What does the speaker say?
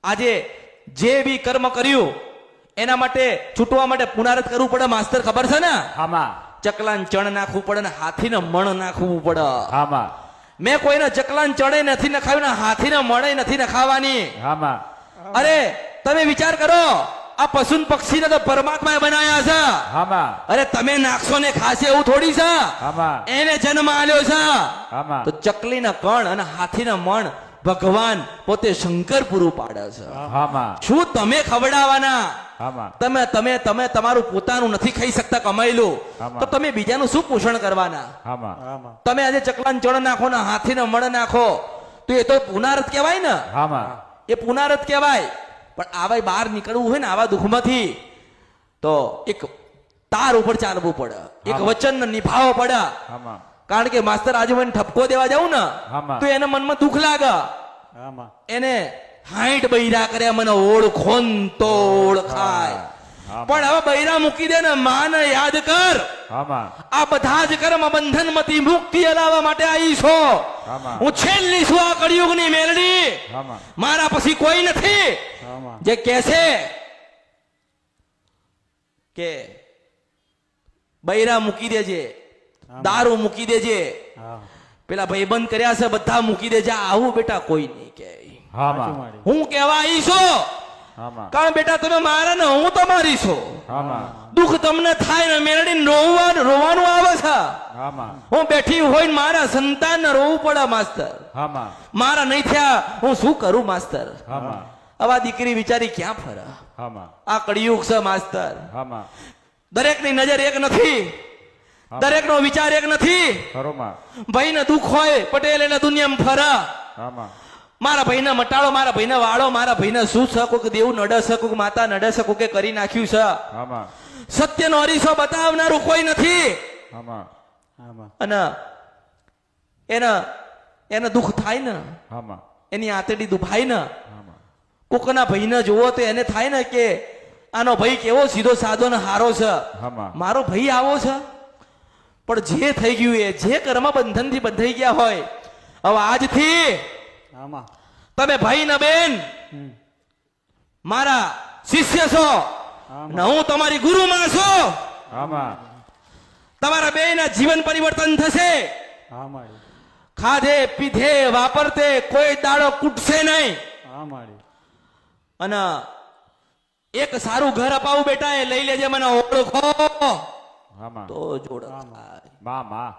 આજે જે બી કર્મ કર્યું એના માટે છૂટવા માટે પુનરાવર્ત કરવું પડે માસ્તર, ખબર છે ને? આમાં ચકલાન ચણ નાખવું પડે ને હાથીને મણ નાખવું પડે. આમાં મેં કોઈને ચકલાન ચણે નથી નખાવ્યું ને હાથીને મણે નથી નખાવાની. આમાં અરે તમે વિચાર કરો, આ પશુ પક્ષીને તો પરમાત્માએ બનાયા છે. આમાં અરે તમે નાખશો ને ખાશે એવું થોડી છે? આમાં એને જન્મ આલ્યો છે. આમાં તો ચકલીના કણ અને હાથીના મણ ભગવાન પોતે શંકર પૂરું પાડે છે. આમાં શું તમે ખવડાવવાના? આમાં તમે તમે તમે તમારું પોતાનું નથી ખાઈ શકતા કમાયેલું, આમાં. તો તમે બીજાનું શું પોષણ કરવાના? આમાં તમે આજે ચકલાન ચણ નાખો ને હાથીને મણ નાખો તો એ તો પુનરાવર્ત કહેવાય ને. આમાં એ પુનરાવર્ત કહેવાય. પણ આવા બહાર નીકળવું હોય ને આવા દુઃખમાંથી તો એક તાર ઉપર ચાલવું પડે, એક વચન નિભાવવો પડે. આમાં કારણ કે માસ્તર આજે મને ઠપકો દેવા જાઉં ને આમાં. તો એના મનમાં દુઃખ લાગે. એને 60 બૈરા કર્યા મને ઓળખો ન તો ઓળખાય. પણ હવે બૈરા મૂકી દે ને માને યાદ કર. આમાં આ બધા જ કર્મ બંધન માંથી મુક્તિ અલાવવા માટે આવી છો. આમાં હું છેલ્લી છું આ કળિયુગની મેલડી. આમાં મારા પછી કોઈ નથી જે કહેશે કે બૈરા મૂકી દેજે, દારૂ મૂકી દેજે, પેલા ભાઈબંધ કર્યા છે બધા મૂકી દેજે. આવું બેટા કોઈ નહીં કે. આમાં હું કેવા આવી છું આમાં કારણ બેટા તમે મારા ને હું તમારી છું. આમાં દુઃખ તમને થાય ને મેળડી રોવાનું આવે છે. આમાં હું બેઠી હોય ને મારા સંતાન ને રોવું પડે માસ્તર. આમાં મારા નહીં થયા હું શું કરું માસ્તર? આમાં આવા દીકરી વિચારી ક્યાં ફરે? આમાં આ કળિયુગ છે માસ્તર. આમાં દરેક ની નજર એક નથી, દરેક નો વિચાર એક નથી. ખરોમાં ભાઈ ને દુઃખ હોય પટેલ એટલે દુનિયામાં ફરે. આમાં મારા ભાઈને મટાડો, મારા ભાઈને વાળો, મારા ભાઈને શું છે, કોઈક દેવું નડે છે, કોઈક માતા નડે છે, કોઈકે કરી નાખ્યું છે. આમાં સત્યનો અરીસો બતાવનારું કોઈ નથી. આમાં અને એને દુઃખ થાય ને, આમાં એની આંતરડી દુભાય ને, આમાં કોકના ભાઈને જોવો તો એને થાય ને કે આનો ભાઈ કેવો સીધો સાદો ને હારો છે, આમાં મારો ભાઈ આવો છે. પણ જે થઈ ગયું એ જે કર્મ બંધન થી બંધાઈ ગયા હોય, હવે આજથી તમે ભાઈ ને બેન મારા શિષ્ય છો ને હું તમારી ગુરુમાં છું. આમાં તમારા બે ના જીવન પરિવર્તન થશે. ખાધે પીધે વાપરતે કોઈ દાડો કૂટશે નહીં. અને એક સારું ઘર અપાવું બેટા, એ લઈ લેજે મને ઓળખો આમાં તો જોડ. માં